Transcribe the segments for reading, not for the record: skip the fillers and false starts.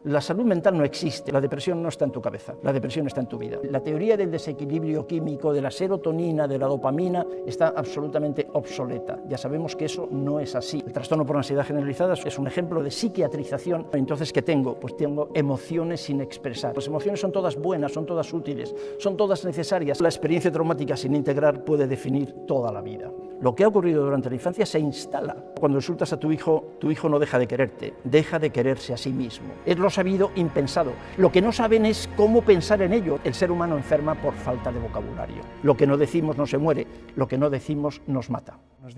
La salud mental no existe, la depresión no está en tu cabeza, la depresión está en tu vida. La teoría del desequilibrio químico, de la serotonina, de la dopamina, está absolutamente obsoleta. Ya sabemos que eso no es así. El trastorno por ansiedad generalizada es un ejemplo de psiquiatrización. Entonces, ¿qué tengo? Pues tengo emociones sin expresar. Las emociones son todas buenas, son todas útiles, son todas necesarias. La experiencia traumática sin integrar puede definir toda la vida. Lo que ha ocurrido durante la infancia se instala. Cuando insultas a tu hijo no deja de quererte, deja de quererse a sí mismo. Es lo sabido, impensado. Lo que no saben es cómo pensar en ello. El ser humano enferma por falta de vocabulario. Lo que no decimos no se muere, lo que no decimos nos mata. Buenos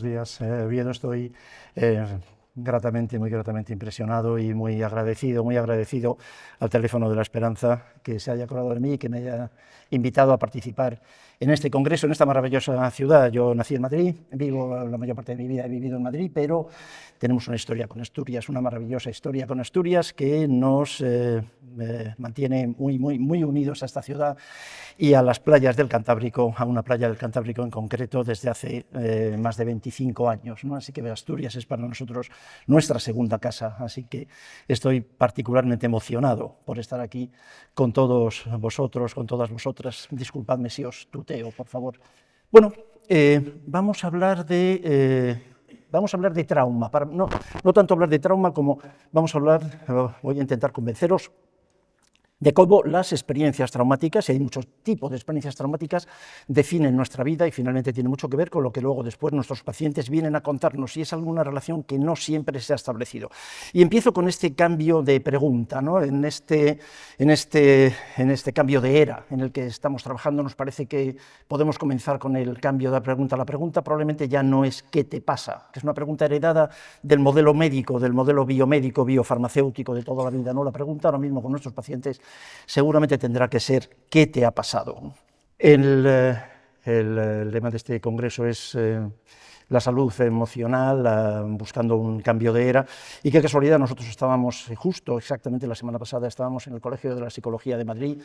días. Bien, estoy muy gratamente impresionado y muy agradecido al Teléfono de la Esperanza que se haya acordado de mí y que me haya invitado a participar en este congreso, en esta maravillosa ciudad. Yo nací en Madrid, vivo la mayor parte de mi vida, he vivido en Madrid, pero tenemos una historia con Asturias, una maravillosa historia con Asturias que nos mantiene muy unidos a esta ciudad y a las playas del Cantábrico, a una playa del Cantábrico en concreto, desde hace más de 25 años, ¿no? Así que Asturias es para nosotros nuestra segunda casa, así que estoy particularmente emocionado por estar aquí con todos vosotros, con todas vosotras. Disculpadme si os tuteo, por favor. Bueno, vamos a hablar de trauma, no tanto hablar de trauma como voy a intentar convenceros de cómo las experiencias traumáticas, y hay muchos tipos de experiencias traumáticas, definen nuestra vida y finalmente tiene mucho que ver con lo que luego después nuestros pacientes vienen a contarnos, y es alguna relación que no siempre se ha establecido. Y empiezo con este cambio de pregunta, ¿no? En este cambio de era en el que estamos trabajando, nos parece que podemos comenzar con el cambio de pregunta. La pregunta probablemente ya no es ¿qué te pasa?, que es una pregunta heredada del modelo médico, del modelo biomédico, biofarmacéutico de toda la vida, ¿no? La pregunta ahora mismo con nuestros pacientes seguramente tendrá que ser ¿qué te ha pasado? El lema de este congreso es la salud emocional, buscando un cambio de era, y qué casualidad, nosotros estábamos exactamente la semana pasada, estábamos en el Colegio de la Psicología de Madrid,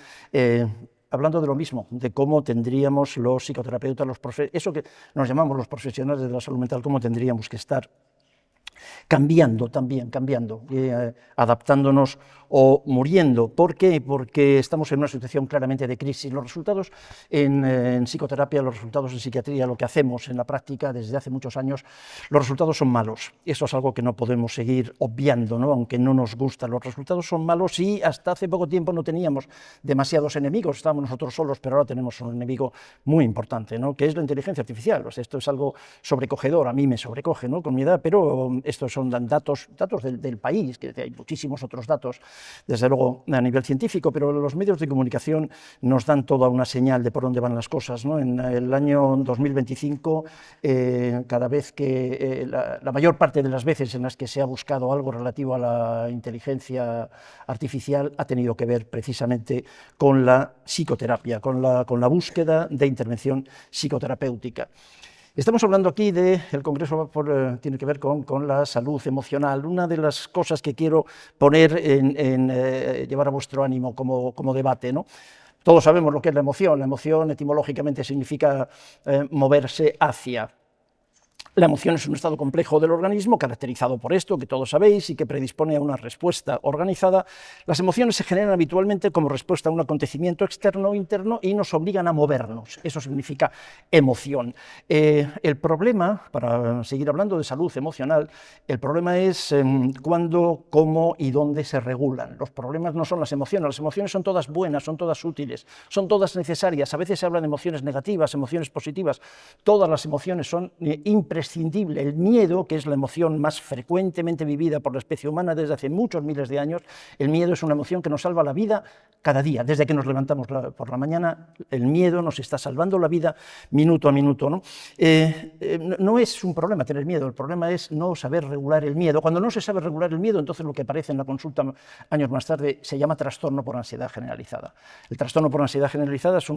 hablando de lo mismo, de cómo tendríamos los psicoterapeutas, eso que nos llamamos los profesionales de la salud mental, cómo tendríamos que estar cambiando, adaptándonos o muriendo. ¿Por qué? Porque estamos en una situación claramente de crisis. Los resultados en psicoterapia, los resultados en psiquiatría, lo que hacemos en la práctica desde hace muchos años, los resultados son malos. Eso es algo que no podemos seguir obviando, ¿no? Aunque no nos gusta. Los resultados son malos y hasta hace poco tiempo no teníamos demasiados enemigos, estábamos nosotros solos, pero ahora tenemos un enemigo muy importante, ¿no? Que es la inteligencia artificial. O sea, esto es algo sobrecogedor, a mí me sobrecoge, ¿no? Con mi edad, pero estos son datos del país, que hay muchísimos otros datos, desde luego a nivel científico, pero los medios de comunicación nos dan toda una señal de por dónde van las cosas, ¿no? En el año 2025, cada vez que la mayor parte de las veces en las que se ha buscado algo relativo a la inteligencia artificial ha tenido que ver precisamente con la psicoterapia, con la búsqueda de intervención psicoterapéutica. Estamos hablando aquí el Congreso tiene que ver con la salud emocional. Una de las cosas que quiero poner llevar a vuestro ánimo como debate, ¿no? Todos sabemos lo que es la emoción. La emoción etimológicamente significa moverse hacia. La emoción es un estado complejo del organismo, caracterizado por esto, que todos sabéis, y que predispone a una respuesta organizada. Las emociones se generan habitualmente como respuesta a un acontecimiento externo o interno y nos obligan a movernos. Eso significa emoción. El problema, para seguir hablando de salud emocional, el problema es cuándo, cómo y dónde se regulan. Los problemas no son las emociones son todas buenas, son todas útiles, son todas necesarias. A veces se habla de emociones negativas, emociones positivas. Todas las emociones son imprescindible. El miedo, que es la emoción más frecuentemente vivida por la especie humana desde hace muchos miles de años, el miedo es una emoción que nos salva la vida cada día. Desde que nos levantamos por la mañana, el miedo nos está salvando la vida minuto a minuto, ¿no? No es un problema tener miedo, el problema es no saber regular el miedo. Cuando no se sabe regular el miedo, entonces lo que aparece en la consulta años más tarde se llama trastorno por ansiedad generalizada. El trastorno por ansiedad generalizada es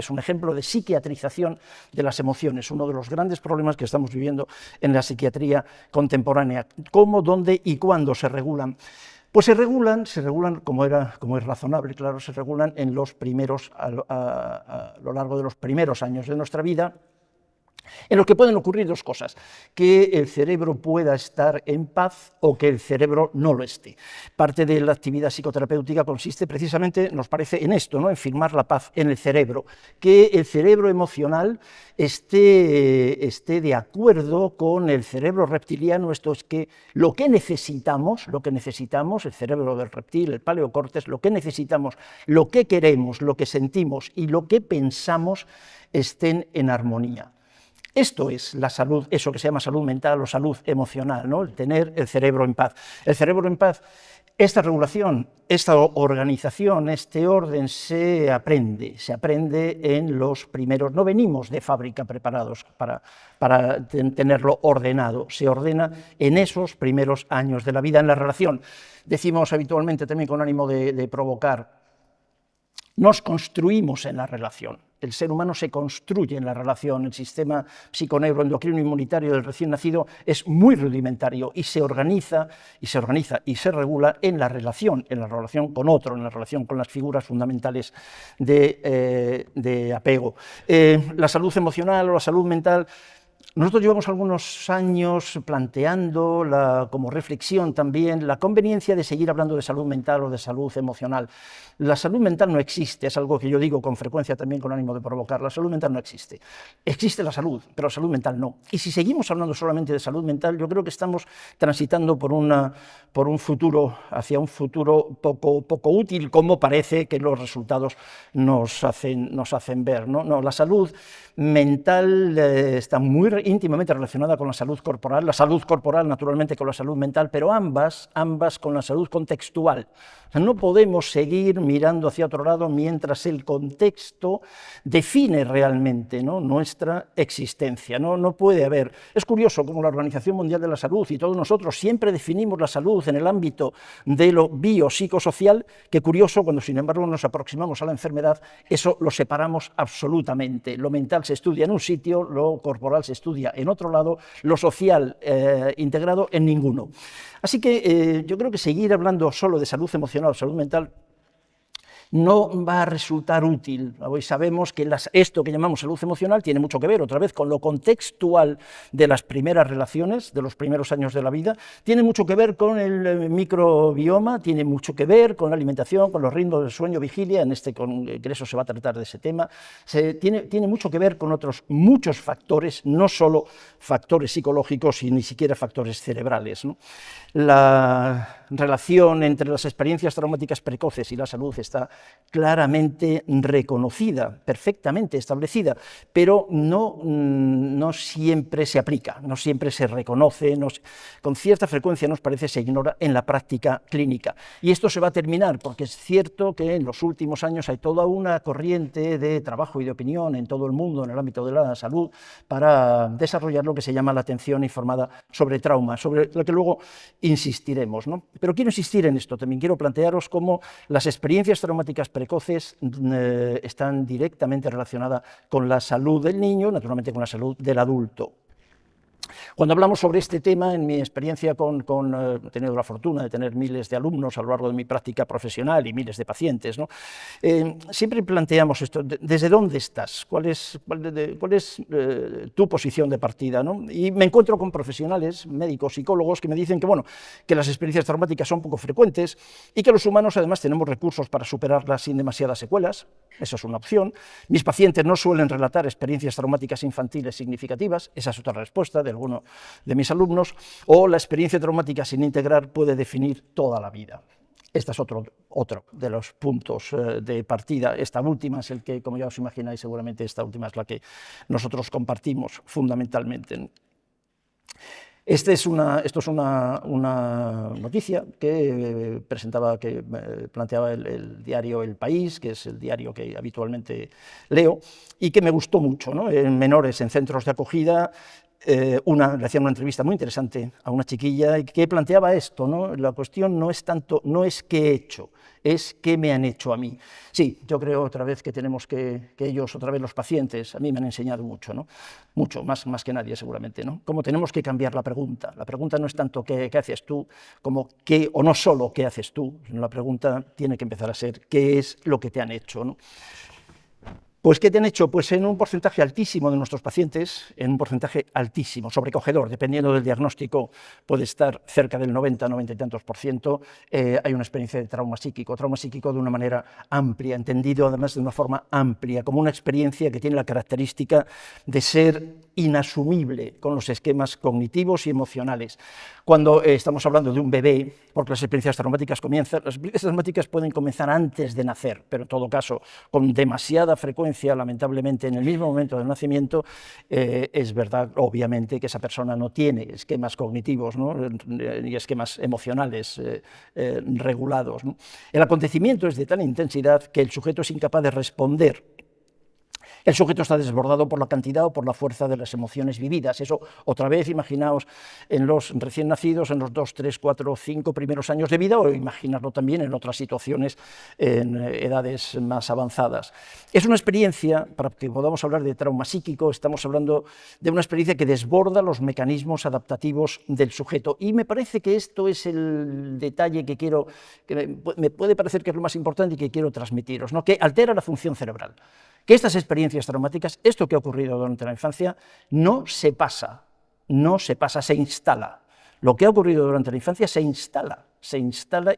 un ejemplo de psiquiatrización de las emociones, uno de los grandes problemas que estamos viviendo en la psiquiatría contemporánea. ¿Cómo, dónde y cuándo se regulan? Pues se regulan como es razonable, claro, se regulan en los primeros, a lo largo de los primeros años de nuestra vida, en los que pueden ocurrir dos cosas: que el cerebro pueda estar en paz o que el cerebro no lo esté. Parte de la actividad psicoterapéutica consiste precisamente, nos parece, en esto, ¿no?, en firmar la paz en el cerebro, que el cerebro emocional esté de acuerdo con el cerebro reptiliano. Esto es, que lo que necesitamos, el cerebro del reptil, el paleocórtex, lo que necesitamos, lo que queremos, lo que sentimos y lo que pensamos estén en armonía. Esto es la salud, eso que se llama salud mental o salud emocional, ¿no?, el tener el cerebro en paz. El cerebro en paz, esta regulación, esta organización, este orden se aprende en los primeros, no venimos de fábrica preparados para tenerlo ordenado, se ordena en esos primeros años de la vida, en la relación. Decimos habitualmente, también con ánimo de provocar, nos construimos en la relación. El ser humano se construye en la relación. El sistema psiconeuroendocrino inmunitario del recién nacido es muy rudimentario y se organiza y se regula en la relación con otro, en la relación con las figuras fundamentales de apego. La salud emocional o la salud mental, nosotros llevamos algunos años planteando, como reflexión también, la conveniencia de seguir hablando de salud mental o de salud emocional. La salud mental no existe, es algo que yo digo con frecuencia también con ánimo de provocar. La salud mental no existe. Existe la salud, pero la salud mental no. Y si seguimos hablando solamente de salud mental, yo creo que estamos transitando hacia un futuro poco útil, como parece que los resultados nos hacen ver, ¿no? No, la salud mental está muy íntimamente relacionada con la salud corporal naturalmente con la salud mental, pero ambas con la salud contextual. O sea, no podemos seguir mirando hacia otro lado mientras el contexto define realmente, ¿no?, nuestra existencia. No puede haber. Es curioso cómo la Organización Mundial de la Salud y todos nosotros siempre definimos la salud en el ámbito de lo biopsicosocial, que curioso, cuando sin embargo nos aproximamos a la enfermedad, eso lo separamos absolutamente. Lo mental se estudia en un sitio, lo corporal se estudia en otro lado, lo social integrado en ninguno. Así que yo creo que seguir hablando solo de salud emocional o salud mental no va a resultar útil. Hoy sabemos que esto que llamamos salud emocional tiene mucho que ver, otra vez, con lo contextual de las primeras relaciones, de los primeros años de la vida, tiene mucho que ver con el microbioma, tiene mucho que ver con la alimentación, con los ritmos del sueño-vigilia, en este congreso se va a tratar de ese tema, tiene mucho que ver con otros muchos factores, no solo factores psicológicos y ni siquiera factores cerebrales, ¿no? La relación entre las experiencias traumáticas precoces y la salud está claramente reconocida, perfectamente establecida, pero no siempre se aplica, no siempre se reconoce, con cierta frecuencia nos parece se ignora en la práctica clínica. Y esto se va a terminar, porque es cierto que en los últimos años hay toda una corriente de trabajo y de opinión en todo el mundo, en el ámbito de la salud, para desarrollar lo que se llama la atención informada sobre trauma, sobre lo que luego insistiremos, ¿no? Pero quiero insistir en esto, también quiero plantearos cómo las experiencias traumáticas precoces están directamente relacionadas con la salud del niño, naturalmente con la salud del adulto. Cuando hablamos sobre este tema, en mi experiencia he tenido la fortuna de tener miles de alumnos a lo largo de mi práctica profesional y miles de pacientes, ¿no? Siempre planteamos esto: ¿desde dónde estás? ¿Cuál es tu posición de partida, ¿no? Y me encuentro con profesionales, médicos, psicólogos, que me dicen que, bueno, que las experiencias traumáticas son poco frecuentes y que los humanos además tenemos recursos para superarlas sin demasiadas secuelas. Esa es una opción. Mis pacientes no suelen relatar experiencias traumáticas infantiles significativas, esa es otra respuesta de alguno de mis alumnos, o la experiencia traumática sin integrar puede definir toda la vida. Este es otro de los puntos de partida. Esta última es el que, como ya os imagináis, seguramente esta última es la que nosotros compartimos fundamentalmente. Esto es una noticia que planteaba el diario El País, que es el diario que habitualmente leo, y que me gustó mucho, ¿no? En menores en centros de acogida, le hacían una entrevista muy interesante a una chiquilla que planteaba esto, ¿no? La cuestión no es qué he hecho, es qué me han hecho a mí. Sí, yo creo otra vez que tenemos que ellos, otra vez los pacientes, a mí me han enseñado mucho, ¿no? Mucho, más que nadie seguramente, ¿no? Cómo tenemos que cambiar la pregunta. La pregunta no es tanto qué haces tú, como qué, o no solo qué haces tú, sino la pregunta tiene que empezar a ser qué es lo que te han hecho, ¿no? Pues, ¿qué te han hecho? Pues en un porcentaje altísimo de nuestros pacientes, en un porcentaje altísimo, sobrecogedor, dependiendo del diagnóstico, puede estar cerca del 90, 90 y tantos %, hay una experiencia de trauma psíquico de una manera amplia, entendido además de una forma amplia, como una experiencia que tiene la característica de ser inasumible con los esquemas cognitivos y emocionales. Cuando estamos hablando de un bebé, porque las experiencias traumáticas pueden comenzar antes de nacer, pero en todo caso, con demasiada frecuencia, lamentablemente, en el mismo momento del nacimiento, es verdad, obviamente, que esa persona no tiene esquemas cognitivos, ¿no?, ni esquemas emocionales regulados, ¿no? El acontecimiento es de tal intensidad que el sujeto es incapaz de responder. El sujeto está desbordado por la cantidad o por la fuerza de las emociones vividas. Eso, otra vez, imaginaos en los recién nacidos, en los 2, 3, 4, 5 primeros años de vida, o imaginarlo también en otras situaciones, en edades más avanzadas. Es una experiencia, para que podamos hablar de trauma psíquico, estamos hablando de una experiencia que desborda los mecanismos adaptativos del sujeto. Y me parece que esto es el detalle que me puede parecer que es lo más importante y que quiero transmitiros, ¿no?, que altera la función cerebral. Que estas experiencias traumáticas, esto que ha ocurrido durante la infancia, no se pasa, se instala. Lo que ha ocurrido durante la infancia se instala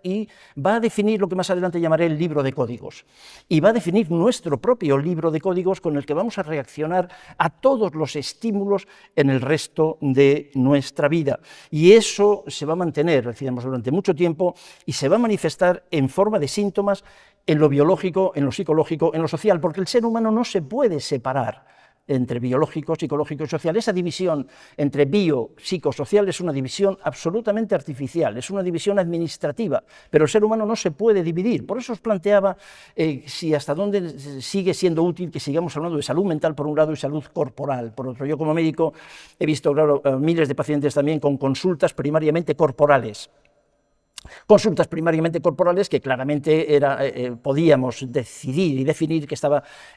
y va a definir lo que más adelante llamaré el libro de códigos. Y va a definir nuestro propio libro de códigos con el que vamos a reaccionar a todos los estímulos en el resto de nuestra vida. Y eso se va a mantener, decíamos, durante mucho tiempo y se va a manifestar en forma de síntomas en lo biológico, en lo psicológico, en lo social, porque el ser humano no se puede separar entre biológico, psicológico y social. Esa división entre bio, psicosocial es una división absolutamente artificial, es una división administrativa, pero el ser humano no se puede dividir. Por eso os planteaba si hasta dónde sigue siendo útil que sigamos hablando de salud mental por un lado y salud corporal por otro. Yo como médico he visto, claro, miles de pacientes también con consultas primariamente corporales. Consultas primariamente corporales que claramente podíamos decidir y definir que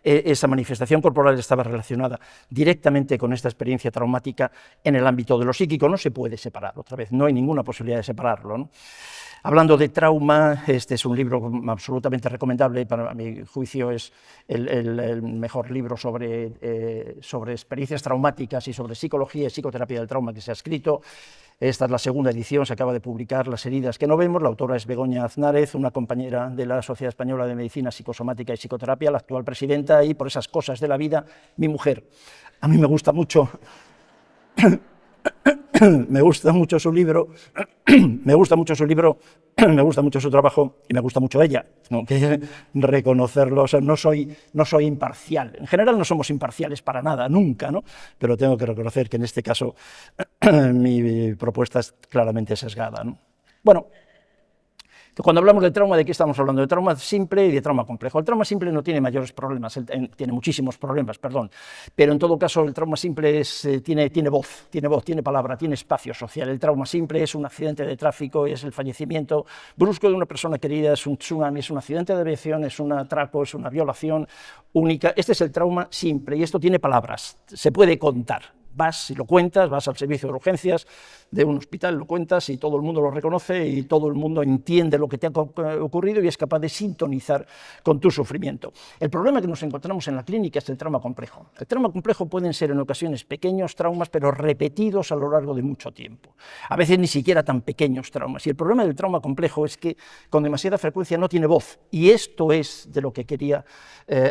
esa manifestación corporal estaba relacionada directamente con esta experiencia traumática en el ámbito de lo psíquico. No se puede separar, otra vez, no hay ninguna posibilidad de separarlo, ¿no? Hablando de trauma, este es un libro absolutamente recomendable, para mi juicio es el mejor libro sobre experiencias traumáticas y sobre psicología y psicoterapia del trauma que se ha escrito. Esta es la segunda edición, se acaba de publicar, Las heridas que no vemos. La autora es Begoña Aznárez, una compañera de la Sociedad Española de Medicina Psicosomática y Psicoterapia, la actual presidenta, y por esas cosas de la vida, mi mujer. A mí me gusta mucho su libro, me gusta mucho su trabajo y me gusta mucho ella, tengo que reconocerlo. O sea, no soy imparcial, en general no somos imparciales para nada, nunca, ¿no? Pero tengo que reconocer que en este caso mi propuesta es claramente sesgada, ¿no? Bueno, cuando hablamos de trauma, ¿de qué estamos hablando? De trauma simple y de trauma complejo. El trauma simple no tiene mayores problemas, tiene muchísimos problemas, perdón, pero en todo caso el trauma simple tiene voz, tiene palabra, tiene espacio social. El trauma simple es un accidente de tráfico, es el fallecimiento brusco de una persona querida, es un tsunami, es un accidente de aviación, es un atraco, es una violación única. Este es el trauma simple y esto tiene palabras, se puede contar. Vas y lo cuentas, vas al servicio de urgencias de un hospital, lo cuentas y todo el mundo lo reconoce y todo el mundo entiende lo que te ha ocurrido y es capaz de sintonizar con tu sufrimiento. El problema que nos encontramos en la clínica es el trauma complejo. El trauma complejo pueden ser en ocasiones pequeños traumas, pero repetidos a lo largo de mucho tiempo. A veces ni siquiera tan pequeños traumas. Y el problema del trauma complejo es que con demasiada frecuencia no tiene voz. Y esto es de lo que quería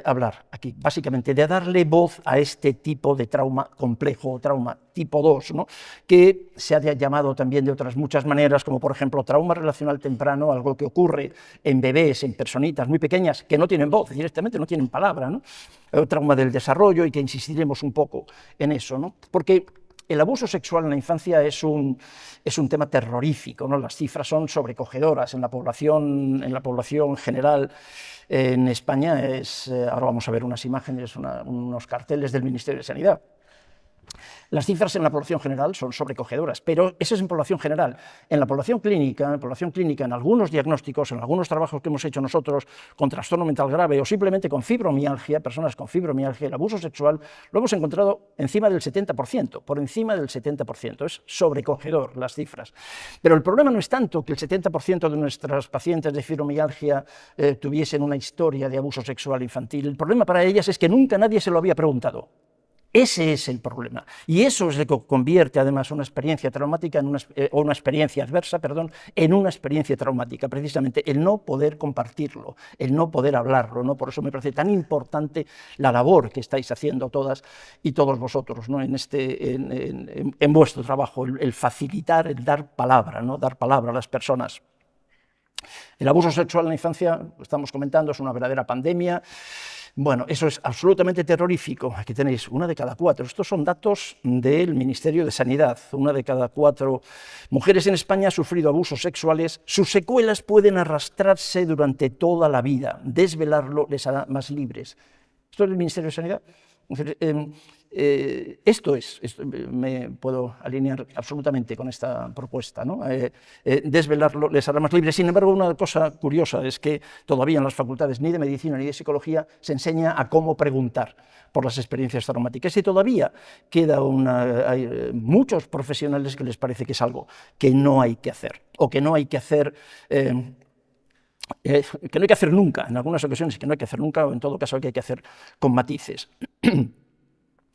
hablar aquí, básicamente, de darle voz a este tipo de trauma complejo, trauma tipo 2, ¿no?, que se ha llamado también de otras muchas maneras, como por ejemplo trauma relacional temprano, algo que ocurre en bebés, en personitas muy pequeñas que no tienen voz, directamente no tienen palabra, ¿no? Trauma del desarrollo, y que insistiremos un poco en eso, ¿no? Porque el abuso sexual en la infancia es un tema terrorífico, ¿no? Las cifras son sobrecogedoras en la población general. En España ahora vamos a ver unas imágenes, unos carteles del Ministerio de Sanidad. Las cifras en la población general son sobrecogedoras, pero eso es en población general. En la población clínica, en algunos diagnósticos, en algunos trabajos que hemos hecho nosotros con trastorno mental grave o simplemente con fibromialgia, personas con fibromialgia, el abuso sexual lo hemos encontrado encima del 70%, por encima del 70%. Es sobrecogedor las cifras. Pero el problema no es tanto que el 70% de nuestras pacientes de fibromialgia tuviesen una historia de abuso sexual infantil. El problema para ellas es que nunca nadie se lo había preguntado. Ese es el problema, y eso es lo que convierte además una experiencia traumática o una experiencia adversa, perdón, en una experiencia traumática, precisamente el no poder compartirlo, el no poder hablarlo, ¿no? Por eso me parece tan importante la labor que estáis haciendo todas y todos vosotros, ¿no? en vuestro trabajo, el facilitar, el dar palabra, ¿no? Dar palabra a las personas. El abuso sexual en la infancia, lo estamos comentando, es una verdadera pandemia. Bueno, eso es absolutamente terrorífico. Aquí tenéis 1 de cada 4. Estos son datos del Ministerio de Sanidad. 1 de cada 4 mujeres en España ha sufrido abusos sexuales. Sus secuelas pueden arrastrarse durante toda la vida. Desvelarlo les hará más libres. ¿Esto es del Ministerio de Sanidad? Esto me puedo alinear absolutamente con esta propuesta, ¿no? Desvelarlo les hará más libres. Sin embargo, una cosa curiosa es que todavía en las facultades ni de medicina ni de psicología se enseña a cómo preguntar por las experiencias traumáticas, y todavía hay muchos profesionales que les parece que es algo que no hay que hacer, o que no hay que hacer nunca, en algunas ocasiones que no hay que hacer nunca, o en todo caso que hay que hacer con matices.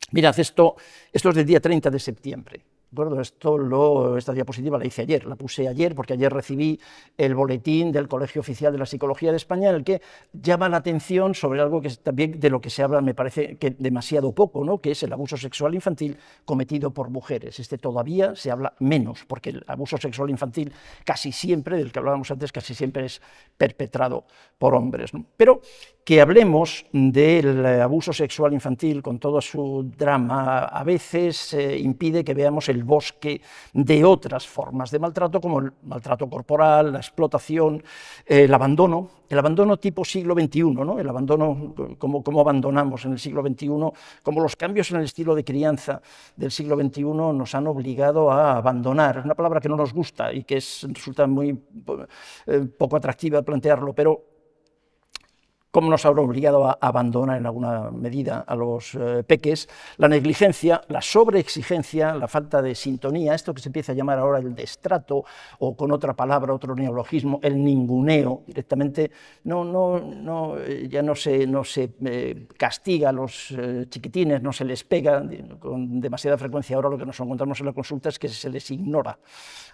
Mirad, esto es del día 30 de septiembre. ¿De acuerdo? Esta diapositiva la hice ayer, la puse ayer porque ayer recibí el boletín del Colegio Oficial de la Psicología de España, en el que llama la atención sobre algo que también de lo que se habla, me parece que demasiado poco, ¿no? Que es el abuso sexual infantil cometido por mujeres. Todavía se habla menos, porque el abuso sexual infantil casi siempre, del que hablábamos antes, casi siempre es perpetrado por hombres, ¿no? Pero que hablemos del abuso sexual infantil con todo su drama, a veces impide que veamos el bosque de otras formas de maltrato, como el maltrato corporal, la explotación, el abandono tipo siglo XXI, ¿no? El abandono, cómo abandonamos en el siglo XXI, cómo los cambios en el estilo de crianza del siglo XXI nos han obligado a abandonar. Es una palabra que no nos gusta y que resulta muy poco atractiva plantearlo, pero cómo nos habrá obligado a abandonar en alguna medida a los peques, la negligencia, la sobreexigencia, la falta de sintonía, esto que se empieza a llamar ahora el destrato, o con otra palabra, otro neologismo, el ninguneo, directamente ya no se castiga a los chiquitines, no se les pega con demasiada frecuencia. Ahora lo que nos encontramos en la consulta es que se les ignora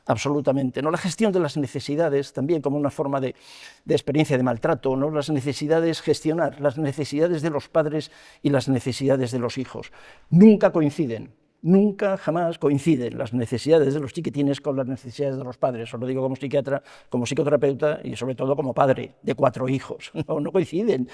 absolutamente, ¿no? La gestión de las necesidades, también como una forma de experiencia de maltrato, ¿no? Las necesidades, gestionar las necesidades de los padres y las necesidades de los hijos. Nunca coinciden. Nunca, jamás coinciden las necesidades de los chiquitines con las necesidades de los padres. Os lo digo como psiquiatra, como psicoterapeuta y sobre todo como padre de 4 hijos. No coinciden,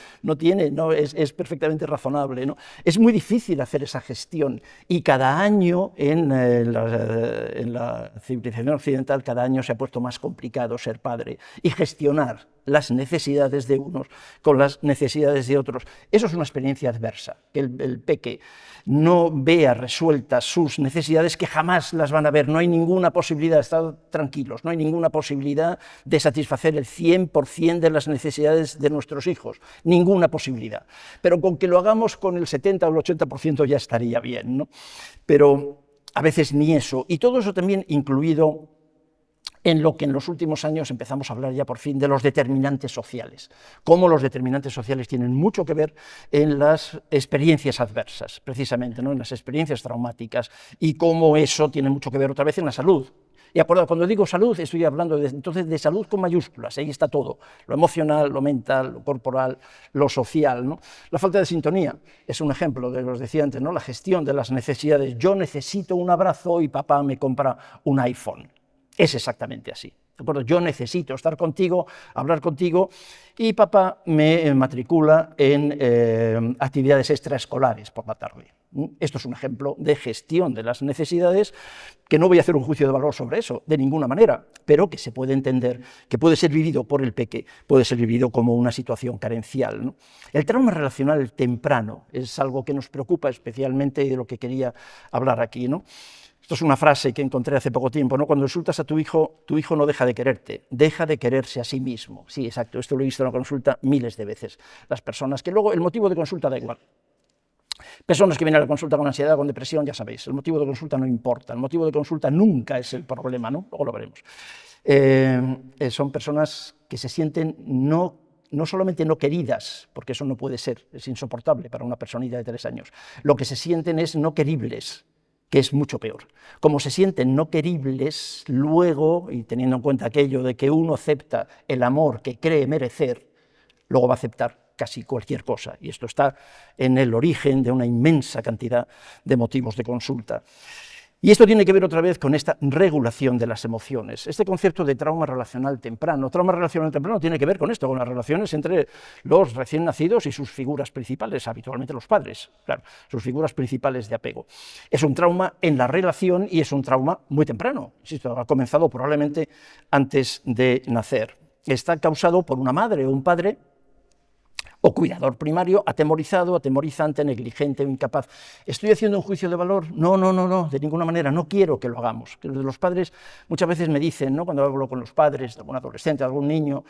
es perfectamente razonable, ¿no? Es muy difícil hacer esa gestión, y cada año en la civilización occidental, cada año se ha puesto más complicado ser padre y gestionar las necesidades de unos con las necesidades de otros. Eso es una experiencia adversa, que el peque no vea resueltas sus necesidades, que jamás las van a ver. No hay ninguna posibilidad, estad tranquilos, no hay ninguna posibilidad de satisfacer el 100% de las necesidades de nuestros hijos, ninguna posibilidad. Pero con que lo hagamos con el 70 o el 80% ya estaría bien, ¿no? Pero a veces ni eso, y todo eso también incluido en lo que en los últimos años empezamos a hablar ya por fin de los determinantes sociales, cómo los determinantes sociales tienen mucho que ver en las experiencias adversas, precisamente, ¿no? En las experiencias traumáticas, y cómo eso tiene mucho que ver otra vez en la salud. Y cuando digo salud, estoy hablando entonces de salud con mayúsculas, ahí está todo, lo emocional, lo mental, lo corporal, lo social, ¿no? La falta de sintonía es un ejemplo de lo que decía antes, ¿no? La gestión de las necesidades. Yo necesito un abrazo y papá me compra un iPhone. Es exactamente así. ¿De acuerdo? Yo necesito estar contigo, hablar contigo, y papá me matricula en actividades extraescolares por la tarde. Esto es un ejemplo de gestión de las necesidades, que no voy a hacer un juicio de valor sobre eso, de ninguna manera, pero que se puede entender, que puede ser vivido por el peque, puede ser vivido como una situación carencial, ¿no? El trauma relacional temprano es algo que nos preocupa especialmente y de lo que quería hablar aquí, ¿no? Esto es una frase que encontré hace poco tiempo, ¿no? Cuando insultas a tu hijo no deja de quererte, deja de quererse a sí mismo. Sí, exacto, esto lo he visto en la consulta miles de veces. Las personas que luego el motivo de consulta da igual. Personas que vienen a la consulta con ansiedad, con depresión, ya sabéis, el motivo de consulta no importa, el motivo de consulta nunca es el problema, ¿no? Luego lo veremos. Son personas que se sienten no solamente no queridas, porque eso no puede ser, es insoportable para una personita de 3 años, lo que se sienten es no queribles, que es mucho peor. Como se sienten no queribles, luego, y teniendo en cuenta aquello de que uno acepta el amor que cree merecer, luego va a aceptar casi cualquier cosa, y esto está en el origen de una inmensa cantidad de motivos de consulta. Y esto tiene que ver otra vez con esta regulación de las emociones. Este concepto de trauma relacional temprano tiene que ver con esto, con las relaciones entre los recién nacidos y sus figuras principales, habitualmente los padres, claro, sus figuras principales de apego. Es un trauma en la relación y es un trauma muy temprano, insisto, ha comenzado probablemente antes de nacer. Está causado por una madre o un padre o cuidador primario, atemorizado, atemorizante, negligente o incapaz. ¿Estoy haciendo un juicio de valor? No, de ninguna manera, no quiero que lo hagamos. Que los padres muchas veces me dicen, ¿no? Cuando hablo con los padres de algún adolescente, de algún niño,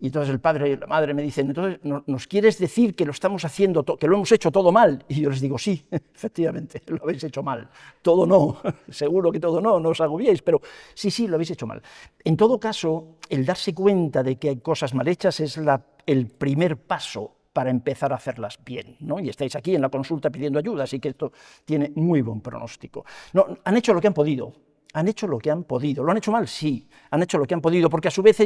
y entonces el padre y la madre me dicen, entonces, ¿nos quieres decir que lo estamos haciendo, que lo hemos hecho todo mal? Y yo les digo, sí, efectivamente, lo habéis hecho mal. Todo no, seguro que todo no os agobiéis, pero sí, lo habéis hecho mal. En todo caso, el darse cuenta de que hay cosas mal hechas es el primer paso para empezar a hacerlas bien, ¿no? Y estáis aquí en la consulta pidiendo ayuda, así que esto tiene muy buen pronóstico. No, han hecho lo que han podido. Han hecho lo que han podido. ¿Lo han hecho mal? Sí, han hecho lo que han podido, porque a su vez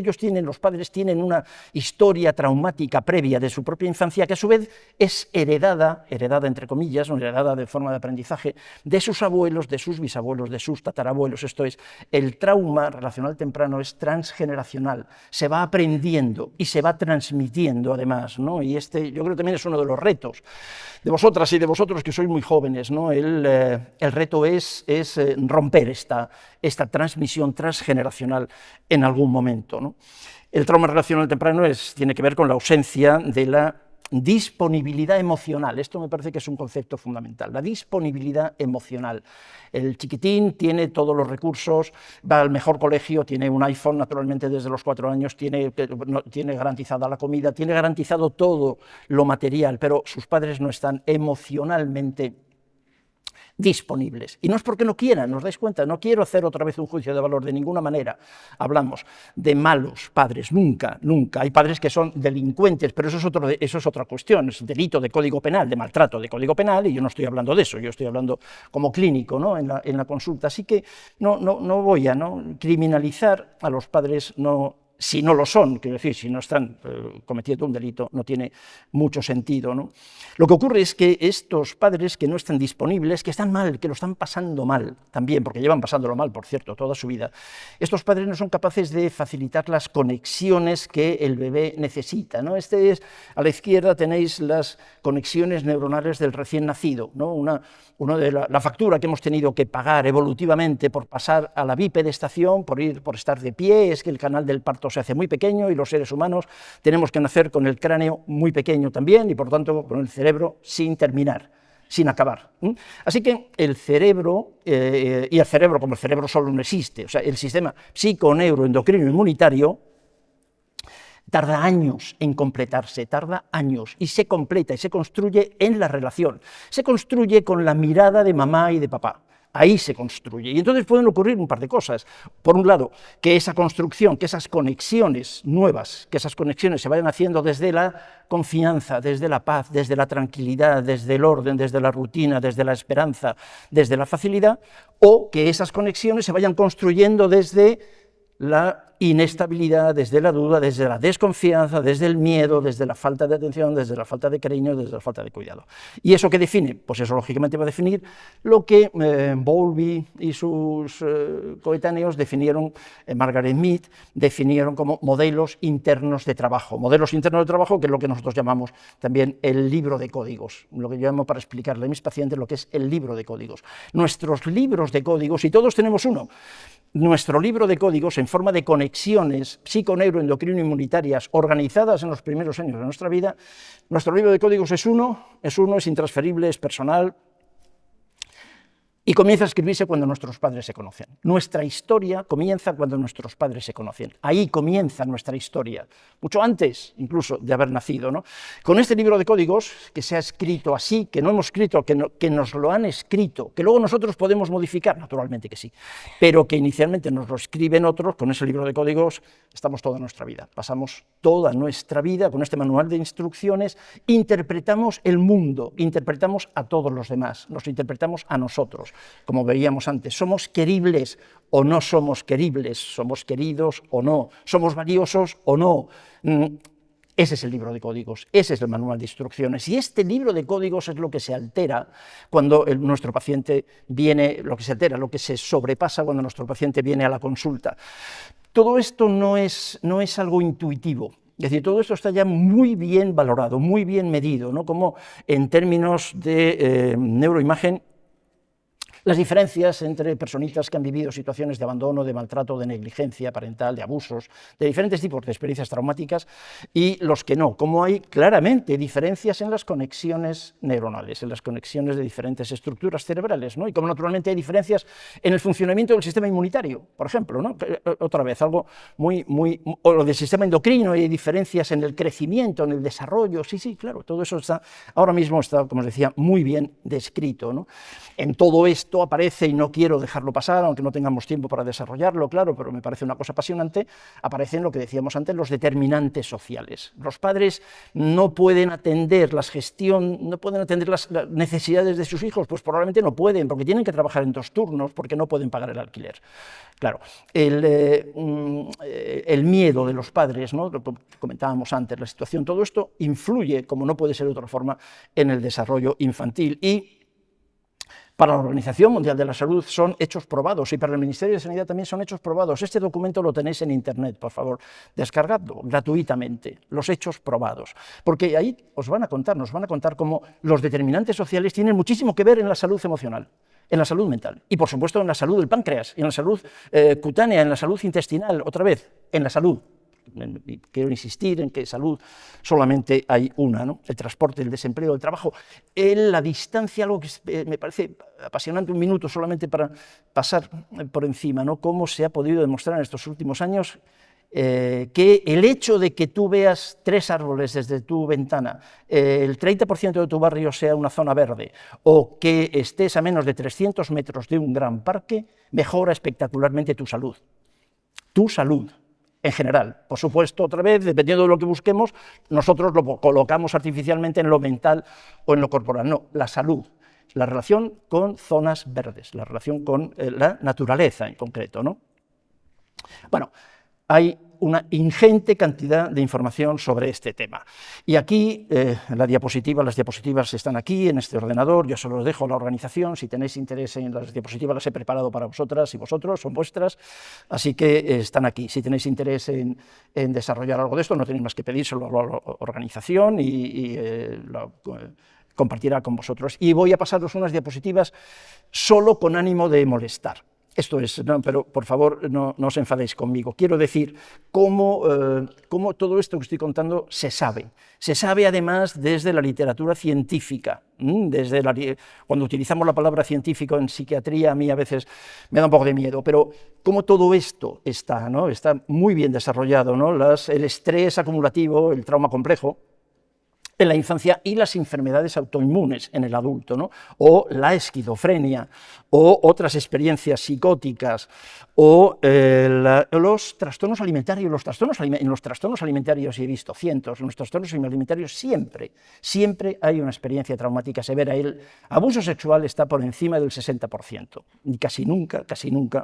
los padres tienen una historia traumática previa de su propia infancia, que a su vez es heredada entre comillas, o heredada de forma de aprendizaje, de sus abuelos, de sus bisabuelos, de sus tatarabuelos. Esto es, el trauma relacional temprano es transgeneracional, se va aprendiendo y se va transmitiendo además, ¿no? Y yo creo que también es uno de los retos de vosotras y de vosotros que sois muy jóvenes, ¿no? El reto es romper esta transmisión transgeneracional en algún momento, ¿no? El trauma relacional temprano tiene que ver con la ausencia de la disponibilidad emocional. Esto me parece que es un concepto fundamental, la disponibilidad emocional. El chiquitín tiene todos los recursos, va al mejor colegio, tiene un iPhone, naturalmente desde los 4 años, tiene garantizada la comida, tiene garantizado todo lo material, pero sus padres no están emocionalmente disponibles. Y no es porque no quieran, ¿os dais cuenta? No quiero hacer otra vez un juicio de valor, de ninguna manera. Hablamos de malos padres, nunca. Hay padres que son delincuentes, pero eso es otra cuestión, es delito de Código Penal, de maltrato de Código Penal, y yo no estoy hablando de eso, yo estoy hablando como clínico, ¿no? en la consulta. Así que no voy a criminalizar a los padres, si no lo son, quiero decir, si no están cometiendo un delito, no tiene mucho sentido, ¿no? Lo que ocurre es que estos padres que no están disponibles, que están mal, que lo están pasando mal también, porque llevan pasándolo mal, por cierto, toda su vida, estos padres no son capaces de facilitar las conexiones que el bebé necesita, ¿no? A la izquierda tenéis las conexiones neuronales del recién nacido, ¿no? Una de la factura que hemos tenido que pagar evolutivamente por pasar a la bipedestación, por estar de pie, es que el canal del parto se hace muy pequeño y los seres humanos tenemos que nacer con el cráneo muy pequeño también y por tanto con el cerebro sin terminar, sin acabar. Así que el cerebro, y el cerebro como el cerebro solo no existe, o sea, el sistema psico-neuroendocrino inmunitario tarda años en completarse, tarda años, y se completa y se construye en la relación, se construye con la mirada de mamá y de papá. Ahí se construye. Y entonces pueden ocurrir un par de cosas. Por un lado, que esa construcción, que esas conexiones nuevas, que esas conexiones se vayan haciendo desde la confianza, desde la paz, desde la tranquilidad, desde el orden, desde la rutina, desde la esperanza, desde la facilidad, o que esas conexiones se vayan construyendo desde la inestabilidad, desde la duda, desde la desconfianza, desde el miedo, desde la falta de atención, desde la falta de cariño, desde la falta de cuidado. ¿Y eso qué define? Pues eso lógicamente va a definir lo que Bowlby y sus coetáneos definieron, Margaret Mead, definieron como modelos internos de trabajo. Modelos internos de trabajo, que es lo que nosotros llamamos también el libro de códigos, lo que yo llamo para explicarle a mis pacientes lo que es el libro de códigos. Nuestros libros de códigos, y todos tenemos uno, nuestro libro de códigos en forma de conexiones psico-neuro-endocrino-inmunitarias organizadas en los primeros años de nuestra vida, nuestro libro de códigos es intransferible, es personal, y comienza a escribirse cuando nuestros padres se conocen. Nuestra historia comienza cuando nuestros padres se conocen. Ahí comienza nuestra historia, mucho antes incluso de haber nacido, ¿no? Con este libro de códigos, que se ha escrito así, que no hemos escrito, que nos lo han escrito, que luego nosotros podemos modificar, naturalmente que sí, pero que inicialmente nos lo escriben otros, con ese libro de códigos estamos toda nuestra vida. Pasamos toda nuestra vida con este manual de instrucciones, interpretamos el mundo, interpretamos a todos los demás, nos interpretamos a nosotros. Como veíamos antes, ¿somos queribles o no somos queribles? ¿Somos queridos o no? ¿Somos valiosos o no? Ese es el libro de códigos, ese es el manual de instrucciones, y este libro de códigos es lo que se altera cuando nuestro paciente viene, lo que se sobrepasa cuando nuestro paciente viene a la consulta. Todo esto no es algo intuitivo. Es decir, todo esto está ya muy bien valorado, muy bien medido, ¿no? Como en términos de neuroimagen, las diferencias entre personitas que han vivido situaciones de abandono, de maltrato, de negligencia parental, de abusos, de diferentes tipos de experiencias traumáticas, y los que no, como hay claramente diferencias en las conexiones neuronales, en las conexiones de diferentes estructuras cerebrales, ¿no? Y como naturalmente hay diferencias en el funcionamiento del sistema inmunitario, por ejemplo, ¿no? Otra vez, algo o del sistema endocrino, hay diferencias en el crecimiento, en el desarrollo, sí, claro, todo eso ahora mismo está, como os decía, muy bien descrito, ¿no? En todo esto aparece, y no quiero dejarlo pasar, aunque no tengamos tiempo para desarrollarlo, claro, pero me parece una cosa apasionante, aparecen lo que decíamos antes, los determinantes sociales. Los padres no pueden atender las necesidades de sus hijos, pues probablemente no pueden, porque tienen que trabajar en 2 turnos, porque no pueden pagar el alquiler. Claro, el miedo de los padres, ¿no? Lo comentábamos antes, la situación, todo esto influye, como no puede ser de otra forma, en el desarrollo infantil. Y para la Organización Mundial de la Salud son hechos probados, y para el Ministerio de Sanidad también son hechos probados. Este documento lo tenéis en Internet, por favor, descargadlo gratuitamente, los hechos probados, porque ahí nos van a contar cómo los determinantes sociales tienen muchísimo que ver en la salud emocional, en la salud mental, y por supuesto en la salud del páncreas, en la salud cutánea, en la salud intestinal, otra vez, en la salud. Quiero insistir en que salud solamente hay una, ¿no? El transporte, el desempleo, el trabajo, la distancia, algo que me parece apasionante, un minuto solamente para pasar por encima, ¿no? Cómo se ha podido demostrar en estos últimos años que el hecho de que tú veas 3 árboles desde tu ventana, el 30% de tu barrio sea una zona verde, o que estés a menos de 300 metros de un gran parque, mejora espectacularmente tu salud. Tu salud. En general, por supuesto, otra vez, dependiendo de lo que busquemos, nosotros lo colocamos artificialmente en lo mental o en lo corporal. No, la salud, la relación con zonas verdes, la relación con la naturaleza en concreto, ¿no? Bueno, hay una ingente cantidad de información sobre este tema. Y aquí, las diapositivas están aquí, en este ordenador, yo se los dejo a la organización, si tenéis interés en las diapositivas las he preparado para vosotras y vosotros, son vuestras, así que están aquí. Si tenéis interés en desarrollar algo de esto, no tenéis más que pedírselo a la organización y compartirá con vosotros. Y voy a pasaros unas diapositivas solo con ánimo de molestar. Esto es, no, pero por favor no os enfadéis conmigo. Quiero decir cómo todo esto que estoy contando se sabe. Se sabe además desde la literatura científica. Cuando utilizamos la palabra científico en psiquiatría, a mí a veces me da un poco de miedo, pero cómo todo esto está, ¿no? Está muy bien desarrollado, ¿no? El estrés acumulativo, el trauma complejo, en la infancia y las enfermedades autoinmunes en el adulto, ¿no? O la esquizofrenia, o otras experiencias psicóticas, o los trastornos alimentarios. En los trastornos alimentarios, y he visto cientos, en los trastornos alimentarios siempre hay una experiencia traumática severa. El abuso sexual está por encima del 60%, y casi nunca,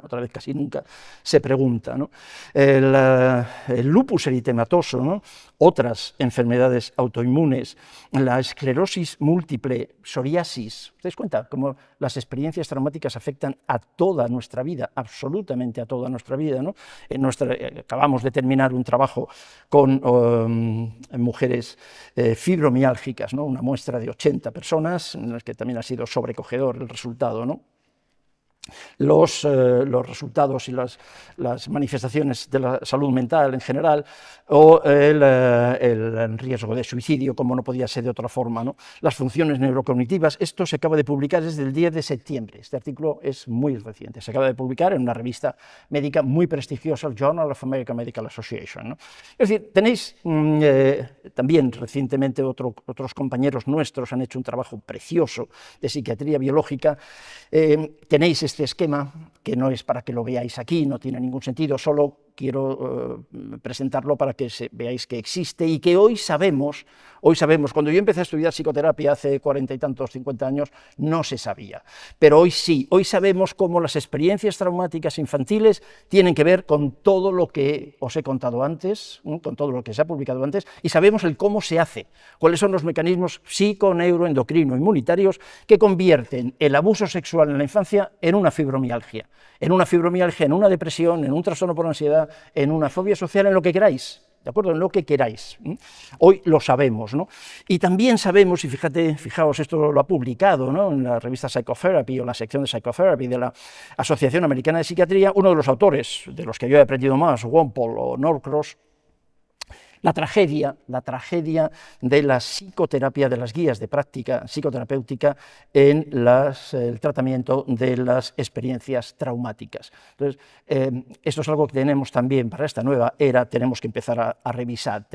otra vez casi nunca, se pregunta, ¿no? El lupus eritematoso, ¿no? Otras enfermedades autoinmunes, la esclerosis múltiple, psoriasis. ¿Os dais cuenta cómo las experiencias traumáticas afectan a toda nuestra vida, absolutamente a toda nuestra vida, ¿no? Acabamos de terminar un trabajo con mujeres fibromiálgicas, ¿no? Una muestra de 80 personas, en las que también ha sido sobrecogedor el resultado, ¿no? Los resultados y las manifestaciones de la salud mental en general, o el riesgo de suicidio, como no podía ser de otra forma, ¿no? Las funciones neurocognitivas. Esto se acaba de publicar desde el 10 de septiembre, este artículo es muy reciente, se acaba de publicar en una revista médica muy prestigiosa, el Journal of American Medical Association, ¿no? Es decir, tenéis también recientemente otros compañeros nuestros han hecho un trabajo precioso de psiquiatría biológica. Tenéis este esquema, que no es para que lo veáis aquí, no tiene ningún sentido, solo quiero presentarlo para que veáis que existe y que hoy sabemos, cuando yo empecé a estudiar psicoterapia hace 40 y tantos, 50 años, no se sabía, pero hoy sí, hoy sabemos cómo las experiencias traumáticas infantiles tienen que ver con todo lo que os he contado antes, con todo lo que se ha publicado antes, y sabemos el cómo se hace, cuáles son los mecanismos psico-neuroendocrino-inmunitarios que convierten el abuso sexual en la infancia en una fibromialgia, en una depresión, en un trastorno por ansiedad, en una fobia social, en lo que queráis, ¿de acuerdo? En lo que queráis. Hoy lo sabemos, ¿no? Y también sabemos, y fijaos, esto lo ha publicado, ¿no? En la revista Psychotherapy o la sección de Psychotherapy de la Asociación Americana de Psiquiatría, uno de los autores de los que yo he aprendido más, Wampole o Norcross, la tragedia de la psicoterapia, de las guías de práctica psicoterapéutica en el tratamiento de las experiencias traumáticas. Entonces, esto es algo que tenemos también para esta nueva era, tenemos que empezar a revisar,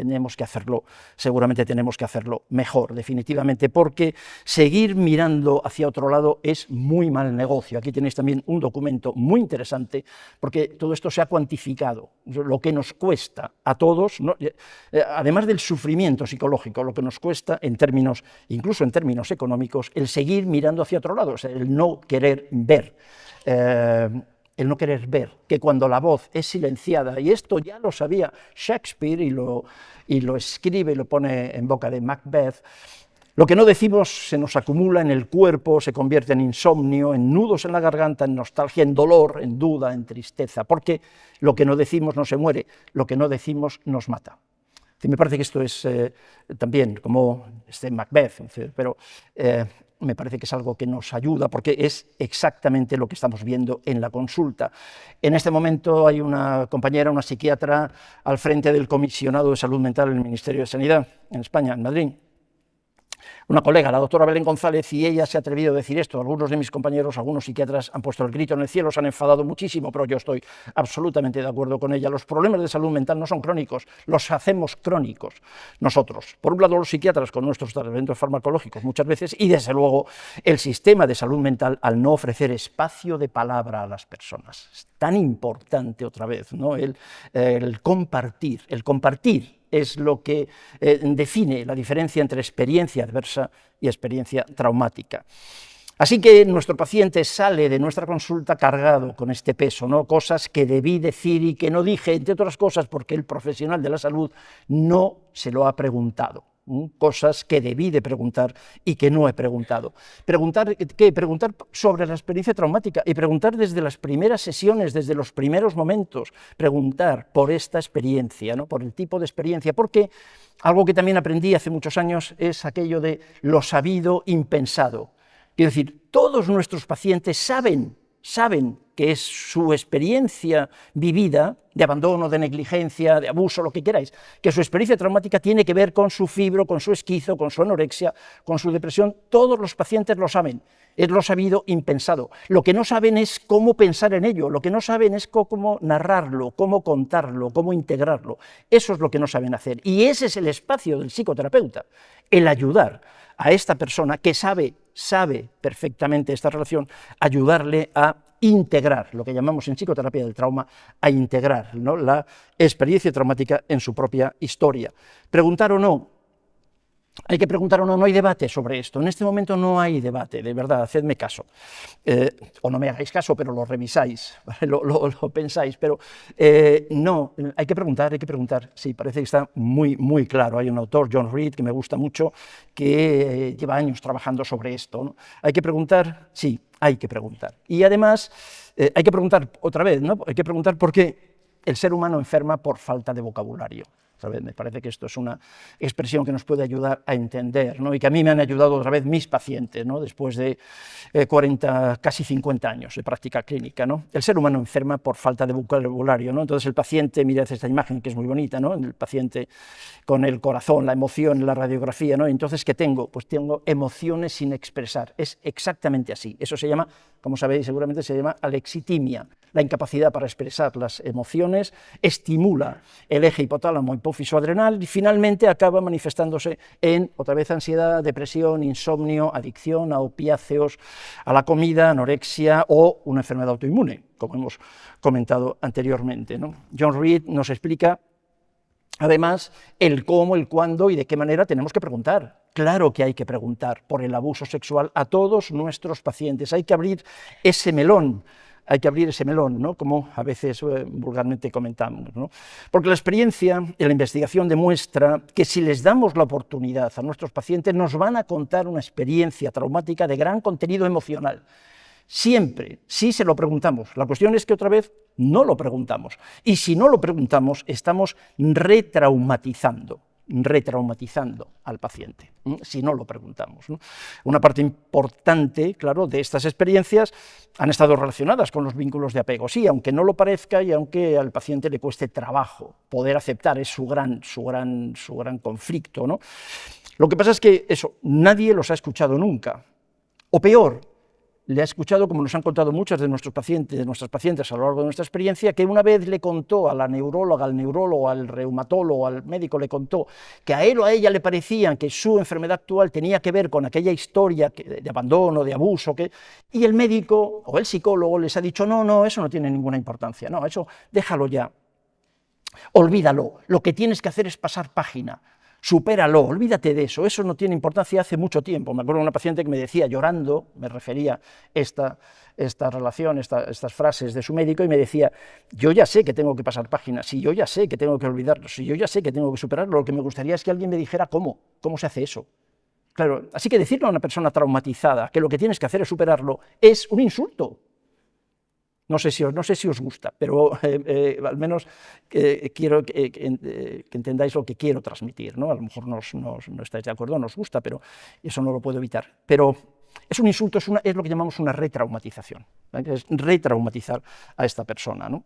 seguramente tenemos que hacerlo mejor, definitivamente, porque seguir mirando hacia otro lado es muy mal negocio. Aquí tenéis también un documento muy interesante, porque todo esto se ha cuantificado, lo que nos cuesta a todos, ¿no? Además del sufrimiento psicológico, lo que nos cuesta incluso en términos económicos, el seguir mirando hacia otro lado, o sea, el no querer ver, que cuando la voz es silenciada, y esto ya lo sabía Shakespeare y lo escribe y lo pone en boca de Macbeth, lo que no decimos se nos acumula en el cuerpo, se convierte en insomnio, en nudos en la garganta, en nostalgia, en dolor, en duda, en tristeza, porque lo que no decimos no se muere, lo que no decimos nos mata. Me parece que esto es también como Macbeth, pero me parece que es algo que nos ayuda porque es exactamente lo que estamos viendo en la consulta. En este momento hay una compañera, una psiquiatra, al frente del comisionado de salud mental en el Ministerio de Sanidad en España, en Madrid. Una colega, la doctora Belén González, y ella se ha atrevido a decir esto. Algunos de mis compañeros, algunos psiquiatras han puesto el grito en el cielo, se han enfadado muchísimo, pero yo estoy absolutamente de acuerdo con ella. Los problemas de salud mental no son crónicos, los hacemos crónicos nosotros. Por un lado, los psiquiatras con nuestros tratamientos farmacológicos muchas veces, y desde luego el sistema de salud mental al no ofrecer espacio de palabra a las personas. Es tan importante otra vez, ¿no? El compartir. Es lo que define la diferencia entre experiencia adversa y experiencia traumática. Así que nuestro paciente sale de nuestra consulta cargado con este peso, ¿no? Cosas que debí decir y que no dije, entre otras cosas porque el profesional de la salud no se lo ha preguntado. Cosas que debí de preguntar y que no he preguntado. ¿Preguntar qué? Preguntar sobre la experiencia traumática y preguntar desde las primeras sesiones, desde los primeros momentos, preguntar por esta experiencia, ¿no? Por el tipo de experiencia, porque algo que también aprendí hace muchos años es aquello de lo sabido impensado. Quiero decir, todos nuestros pacientes saben que es su experiencia vivida, de abandono, de negligencia, de abuso, lo que queráis, que su experiencia traumática tiene que ver con su fibro, con su esquizo, con su anorexia, con su depresión. Todos los pacientes lo saben, es lo sabido impensado. Lo que no saben es cómo pensar en ello, lo que no saben es cómo narrarlo, cómo contarlo, cómo integrarlo. Eso es lo que no saben hacer, y ese es el espacio del psicoterapeuta, el ayudar a esta persona que sabe perfectamente esta relación, ayudarle a integrar, lo que llamamos en psicoterapia del trauma, a integrar, ¿no?, la experiencia traumática en su propia historia. Preguntar o no, hay que preguntar o no, no hay debate sobre esto, en este momento no hay debate, de verdad, hacedme caso, o no me hagáis caso, pero lo revisáis, ¿vale? lo pensáis, pero no, hay que preguntar, sí, parece que está muy claro. Hay un autor, John Reed, que me gusta mucho, que lleva años trabajando sobre esto, ¿no? Hay que preguntar, sí, hay que preguntar, y además hay que preguntar otra vez, ¿no? Hay que preguntar por qué el ser humano enferma por falta de vocabulario. ¿Sabes? Me parece que esto es una expresión que nos puede ayudar a entender, ¿no? Y que a mí me han ayudado otra vez mis pacientes, ¿no?, después de 40, casi 50 años de práctica clínica, ¿no? El ser humano enferma por falta de vocabulario, ¿no? Entonces el paciente, mirad esta imagen que es muy bonita, ¿no?, el paciente con el corazón, la emoción, la radiografía, ¿no? Entonces, ¿qué tengo? Pues tengo emociones sin expresar, es exactamente así. Eso se llama, como sabéis seguramente, se llama alexitimia, la incapacidad para expresar las emociones, estimula el eje hipotálamo hipófiso adrenal y finalmente acaba manifestándose en, otra vez, ansiedad, depresión, insomnio, adicción a opiáceos, a la comida, anorexia o una enfermedad autoinmune, como hemos comentado anteriormente, ¿no? John Reed nos explica además el cómo, el cuándo y de qué manera tenemos que preguntar. Claro que hay que preguntar por el abuso sexual a todos nuestros pacientes, hay que abrir ese melón, ¿no?, como a veces vulgarmente comentamos, ¿no? Porque la experiencia y la investigación demuestra que si les damos la oportunidad a nuestros pacientes, nos van a contar una experiencia traumática de gran contenido emocional. Siempre, sí se lo preguntamos. La cuestión es que otra vez no lo preguntamos. Y si no lo preguntamos, estamos retraumatizando al paciente, si no lo preguntamos, ¿no? Una parte importante, claro, de estas experiencias han estado relacionadas con los vínculos de apego, sí, aunque no lo parezca y aunque al paciente le cueste trabajo poder aceptar, es su gran conflicto, ¿no? Lo que pasa es que eso, nadie los ha escuchado nunca, o peor, le ha escuchado, como nos han contado muchas de nuestras pacientes a lo largo de nuestra experiencia, que una vez le contó a la neuróloga, al neurólogo, al reumatólogo, al médico, le contó que a él o a ella le parecía que su enfermedad actual tenía que ver con aquella historia de abandono, de abuso, y el médico o el psicólogo les ha dicho, no, eso no tiene ninguna importancia, no, eso déjalo ya, olvídalo, lo que tienes que hacer es pasar página. Supéralo, olvídate de eso no tiene importancia hace mucho tiempo. Me acuerdo de una paciente que me decía, llorando, me refería esta relación, estas frases de su médico, y me decía, yo ya sé que tengo que pasar páginas, si yo ya sé que tengo que olvidarlo, si yo ya sé que tengo que superarlo, lo que me gustaría es que alguien me dijera cómo se hace eso. Claro, así que decirle a una persona traumatizada que lo que tienes que hacer es superarlo es un insulto. No sé si os gusta, pero al menos quiero que entendáis lo que quiero transmitir, ¿no? A lo mejor no estáis de acuerdo, no os gusta, pero eso no lo puedo evitar. Pero es un insulto, es lo que llamamos una retraumatización, ¿vale? Es retraumatizar a esta persona, ¿no?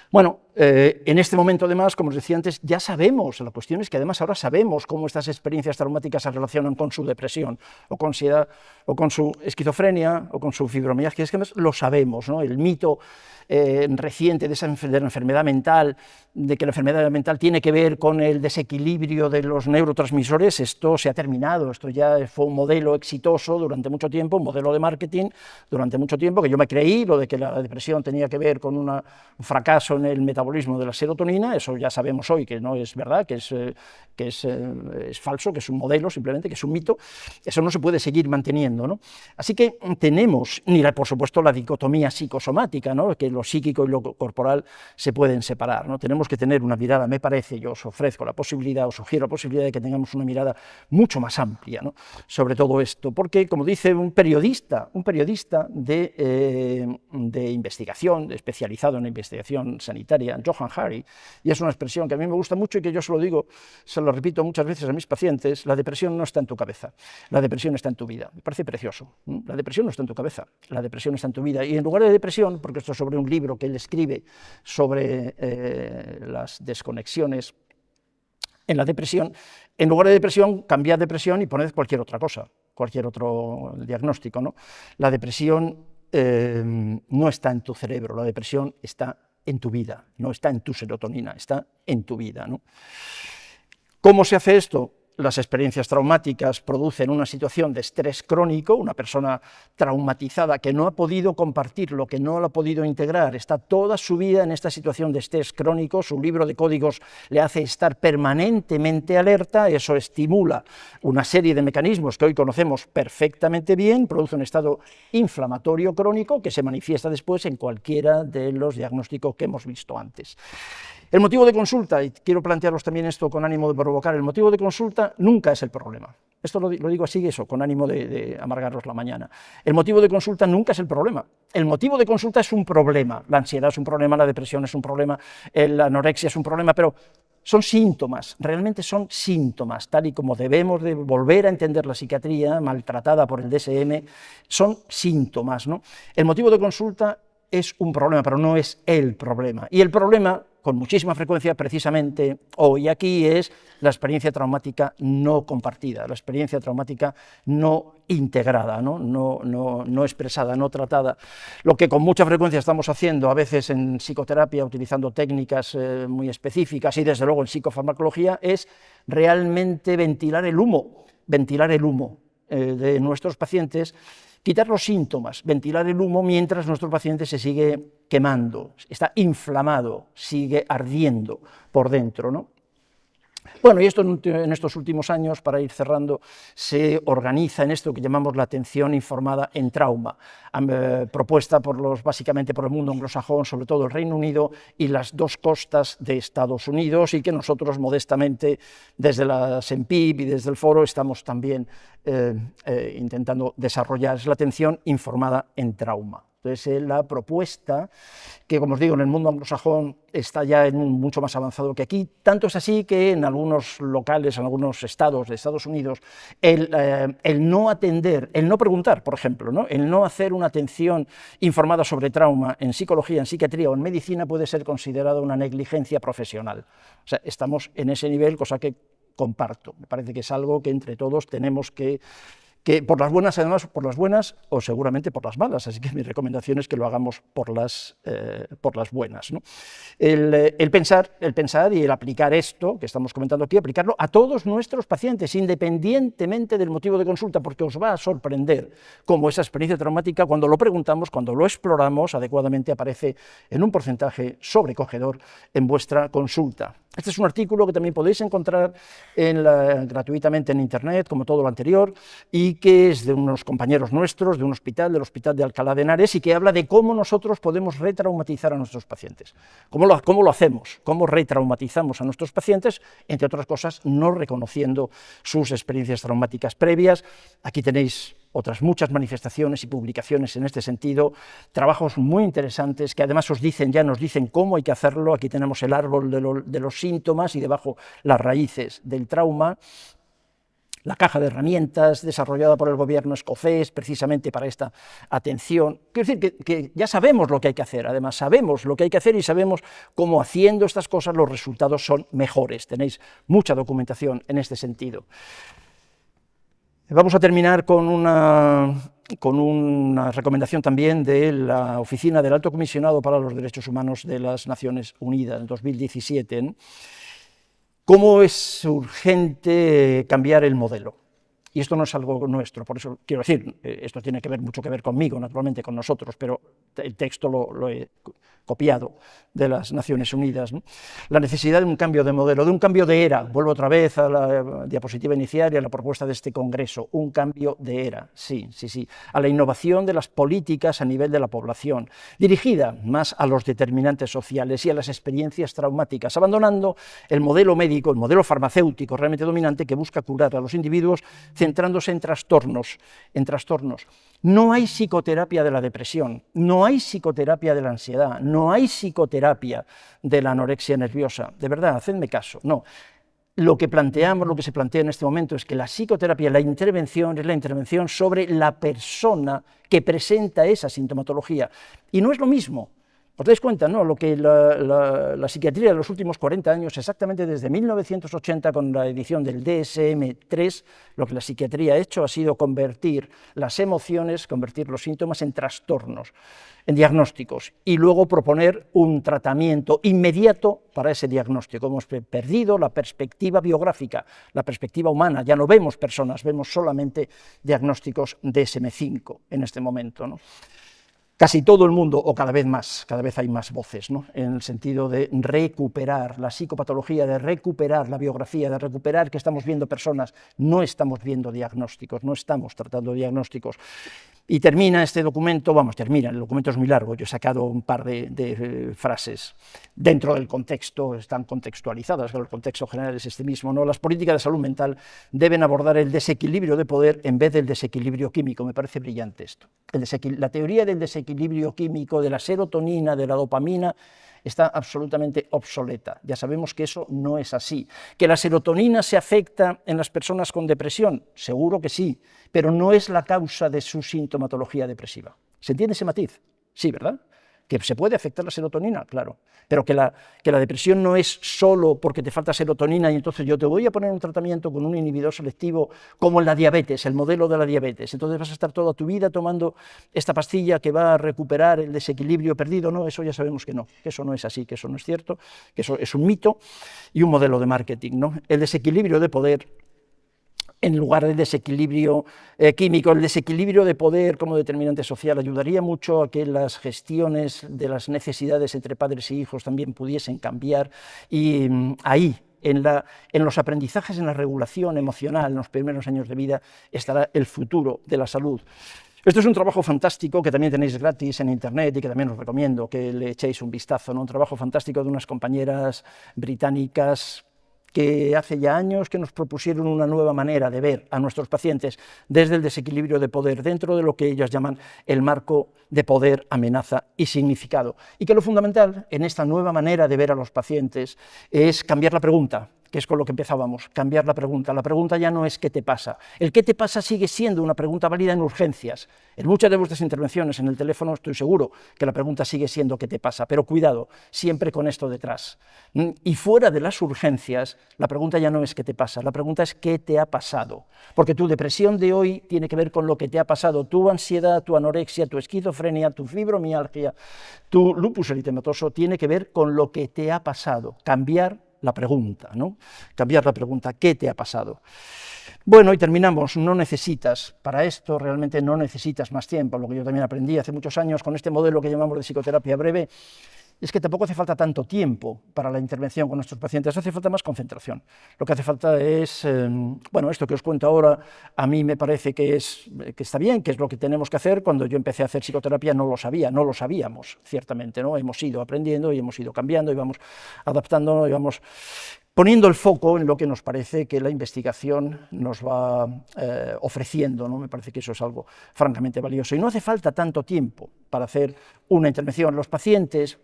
Bueno, en este momento además, como os decía antes, ya sabemos, la cuestión es que además ahora sabemos cómo estas experiencias traumáticas se relacionan con su depresión, o con ansiedad, o con su esquizofrenia, o con su fibromialgia, es que además lo sabemos, ¿no? El mito reciente de la enfermedad mental, de que la enfermedad mental tiene que ver con el desequilibrio de los neurotransmisores, esto se ha terminado, esto ya fue un modelo exitoso durante mucho tiempo, un modelo de marketing durante mucho tiempo, que yo me creí, lo de que la depresión tenía que ver con un fracaso en el metabolismo de la serotonina, eso ya sabemos hoy que no es verdad, que es falso, que es un modelo simplemente, que es un mito, eso no se puede seguir manteniendo, ¿no? Así que tenemos, por supuesto, la dicotomía psicosomática, ¿no? Que lo psíquico y lo corporal se pueden separar, ¿no? Tenemos que tener una mirada, me parece, yo os ofrezco la posibilidad, os sugiero la posibilidad de que tengamos una mirada mucho más amplia, ¿no?, sobre todo esto, porque, como dice un periodista de investigación, especializado en investigación sanitaria, Johann Hari, y es una expresión que a mí me gusta mucho y que yo se lo digo, se lo repito muchas veces a mis pacientes: la depresión no está en tu cabeza, la depresión está en tu vida. Me parece precioso. La depresión no está en tu cabeza, la depresión está en tu vida. Y en lugar de depresión, porque esto es sobre un libro que él escribe sobre las desconexiones en la depresión, en lugar de depresión, cambiad depresión y poned cualquier otra cosa, cualquier otro diagnóstico, ¿no? La depresión no está en tu cerebro, la depresión está en tu vida, no está en tu serotonina, está en tu vida, ¿no? ¿Cómo se hace esto? Las experiencias traumáticas producen una situación de estrés crónico, una persona traumatizada que no ha podido compartirlo, que no lo ha podido integrar, está toda su vida en esta situación de estrés crónico, su libro de códigos le hace estar permanentemente alerta, eso estimula una serie de mecanismos que hoy conocemos perfectamente bien, produce un estado inflamatorio crónico que se manifiesta después en cualquiera de los diagnósticos que hemos visto antes. El motivo de consulta, y quiero plantearos también esto con ánimo de provocar, el motivo de consulta nunca es el problema. Esto lo digo así, eso, con ánimo de amargaros la mañana. El motivo de consulta nunca es el problema. El motivo de consulta es un problema. La ansiedad es un problema, la depresión es un problema, la anorexia es un problema, pero son síntomas, realmente son síntomas, tal y como debemos de volver a entender la psiquiatría maltratada por el DSM, son síntomas, ¿no? El motivo de consulta es un problema, pero no es el problema. Y el problema, con muchísima frecuencia, precisamente hoy aquí, es la experiencia traumática no compartida, la experiencia traumática no integrada, no expresada, no tratada. Lo que con mucha frecuencia estamos haciendo, a veces en psicoterapia, utilizando técnicas muy específicas y desde luego en psicofarmacología, es realmente ventilar el humo de nuestros pacientes, quitar los síntomas, ventilar el humo mientras nuestro paciente se sigue quemando, está inflamado, sigue ardiendo por dentro, ¿no? Bueno, y esto en estos últimos años, para ir cerrando, se organiza en esto que llamamos la atención informada en trauma, propuesta básicamente por el mundo anglosajón, sobre todo el Reino Unido y las dos costas de Estados Unidos, y que nosotros modestamente desde la SEMPIB y desde el foro estamos también intentando desarrollar, es la atención informada en trauma. Entonces, la propuesta, que como os digo, en el mundo anglosajón está ya mucho más avanzado que aquí, tanto es así que en algunos locales, en algunos estados de Estados Unidos, el no atender, el no preguntar, por ejemplo, ¿no? El no hacer una atención informada sobre trauma en psicología, en psiquiatría o en medicina puede ser considerado una negligencia profesional. O sea, estamos en ese nivel, cosa que comparto. Me parece que es algo que entre todos tenemos que por las buenas, además, por las buenas o seguramente por las malas, así que mi recomendación es que lo hagamos por las buenas, ¿no? El pensar y el aplicar esto que estamos comentando aquí, aplicarlo a todos nuestros pacientes, independientemente del motivo de consulta, porque os va a sorprender cómo esa experiencia traumática, cuando lo preguntamos, cuando lo exploramos adecuadamente, aparece en un porcentaje sobrecogedor en vuestra consulta. Este es un artículo que también podéis encontrar gratuitamente en Internet, como todo lo anterior, y que es de unos compañeros nuestros, de un hospital, del Hospital de Alcalá de Henares, y que habla de cómo nosotros podemos retraumatizar a nuestros pacientes. ¿Cómo lo hacemos? ¿Cómo retraumatizamos a nuestros pacientes? Entre otras cosas, no reconociendo sus experiencias traumáticas previas. Aquí tenéis otras muchas manifestaciones y publicaciones en este sentido, trabajos muy interesantes que además ya nos dicen cómo hay que hacerlo. Aquí tenemos el árbol de los síntomas y debajo las raíces del trauma. La caja de herramientas desarrollada por el gobierno escocés precisamente para esta atención. Quiero decir que ya sabemos lo que hay que hacer, además sabemos lo que hay que hacer y sabemos cómo haciendo estas cosas los resultados son mejores. Tenéis mucha documentación en este sentido. Vamos a terminar con una recomendación también de la Oficina del Alto Comisionado para los Derechos Humanos de las Naciones Unidas en 2017, ¿no? Cómo es urgente cambiar el modelo. Y esto no es algo nuestro, por eso quiero decir, esto tiene mucho que ver conmigo, naturalmente, con nosotros, pero el texto lo he copiado de las Naciones Unidas, ¿no? La necesidad de un cambio de modelo, de un cambio de era. Vuelvo otra vez a la diapositiva inicial y a la propuesta de este congreso, un cambio de era, sí, a la innovación de las políticas a nivel de la población, dirigida más a los determinantes sociales y a las experiencias traumáticas, abandonando el modelo médico, el modelo farmacéutico realmente dominante que busca curar a los individuos, centrándose en trastornos. No hay psicoterapia de la depresión, no hay psicoterapia de la ansiedad, no hay psicoterapia de la anorexia nerviosa. De verdad, hacedme caso, no. Lo que se plantea en este momento es que la psicoterapia, la intervención, es la intervención sobre la persona que presenta esa sintomatología. Y no es lo mismo. ¿Os dais cuenta, no? Lo que la psiquiatría de los últimos 40 años, exactamente desde 1980 con la edición del DSM-3, lo que la psiquiatría ha hecho ha sido convertir las emociones, convertir los síntomas en trastornos, en diagnósticos, y luego proponer un tratamiento inmediato para ese diagnóstico. Hemos perdido la perspectiva biográfica, la perspectiva humana, ya no vemos personas, vemos solamente diagnósticos DSM-5 en este momento, ¿no? Casi todo el mundo, o cada vez más, cada vez hay más voces, ¿no?, en el sentido de recuperar la psicopatología, de recuperar la biografía, de recuperar que estamos viendo personas, no estamos viendo diagnósticos, no estamos tratando diagnósticos. Y termina este documento, el documento es muy largo, yo he sacado un par de frases dentro del contexto, están contextualizadas, el contexto general es este mismo, ¿no? Las políticas de salud mental deben abordar el desequilibrio de poder en vez del desequilibrio químico. Me parece brillante esto. La teoría del desequilibrio químico, de la serotonina, de la dopamina, está absolutamente obsoleta. Ya sabemos que eso no es así. ¿Que la serotonina se afecta en las personas con depresión? Seguro que sí, pero no es la causa de su sintomatología depresiva. ¿Se entiende ese matiz? Sí, ¿verdad? ¿Que se puede afectar la serotonina? Claro, pero que la depresión no es solo porque te falta serotonina y entonces yo te voy a poner un tratamiento con un inhibidor selectivo como en la diabetes, el modelo de la diabetes, entonces vas a estar toda tu vida tomando esta pastilla que va a recuperar el desequilibrio perdido. No, eso ya sabemos que no, que eso no es así, que eso no es cierto, que eso es un mito y un modelo de marketing, ¿no? El desequilibrio de poder, en lugar del desequilibrio químico, el desequilibrio de poder como determinante social ayudaría mucho a que las gestiones de las necesidades entre padres y hijos también pudiesen cambiar, y ahí, en los aprendizajes, en la regulación emocional, en los primeros años de vida, estará el futuro de la salud. Esto es un trabajo fantástico que también tenéis gratis en internet y que también os recomiendo que le echéis un vistazo, ¿no? Un trabajo fantástico de unas compañeras británicas que hace ya años que nos propusieron una nueva manera de ver a nuestros pacientes desde el desequilibrio de poder, dentro de lo que ellas llaman el marco de poder, amenaza y significado. Y que lo fundamental en esta nueva manera de ver a los pacientes es cambiar la pregunta, que es con lo que empezábamos, cambiar la pregunta. La pregunta ya no es ¿qué te pasa? El ¿qué te pasa? Sigue siendo una pregunta válida en urgencias. En muchas de vuestras intervenciones en el teléfono estoy seguro que la pregunta sigue siendo ¿qué te pasa? Pero cuidado, siempre con esto detrás. Y fuera de las urgencias, la pregunta ya no es ¿qué te pasa? La pregunta es ¿qué te ha pasado? Porque tu depresión de hoy tiene que ver con lo que te ha pasado, tu ansiedad, tu anorexia, tu esquizofrenia, tu fibromialgia, tu lupus eritematoso, tiene que ver con lo que te ha pasado. Cambiar la pregunta, ¿no? Cambiar la pregunta, ¿qué te ha pasado? Bueno, y terminamos. No necesitas, para esto realmente no necesitas más tiempo. Lo que yo también aprendí hace muchos años con este modelo que llamamos de psicoterapia breve, es que tampoco hace falta tanto tiempo para la intervención con nuestros pacientes, hace falta más concentración. Lo que hace falta es, bueno, esto que os cuento ahora, a mí me parece que está bien, que es lo que tenemos que hacer. Cuando yo empecé a hacer psicoterapia no lo sabíamos, ciertamente, ¿no? Hemos ido aprendiendo y hemos ido cambiando y vamos adaptándonos y vamos poniendo el foco en lo que nos parece que la investigación nos va ofreciendo, ¿no? Me parece que eso es algo francamente valioso. Y no hace falta tanto tiempo para hacer una intervención. Los pacientes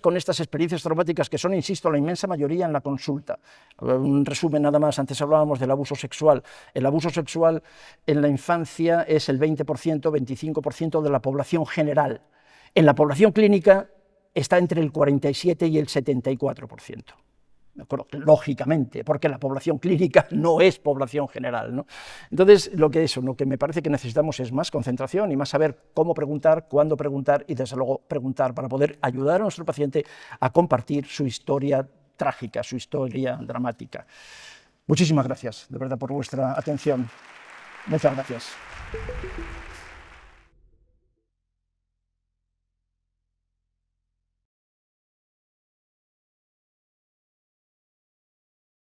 con estas experiencias traumáticas, que son, insisto, la inmensa mayoría en la consulta. Un resumen nada más, antes hablábamos del abuso sexual. El abuso sexual en la infancia es el 20%, 25% de la población general. En la población clínica está entre el 47 y el 74%. ¿De acuerdo? Lógicamente, porque la población clínica no es población general, ¿no? Entonces, lo que me parece que necesitamos es más concentración y más saber cómo preguntar, cuándo preguntar y, desde luego, preguntar para poder ayudar a nuestro paciente a compartir su historia trágica, su historia dramática. Muchísimas gracias, de verdad, por vuestra atención. Muchas gracias.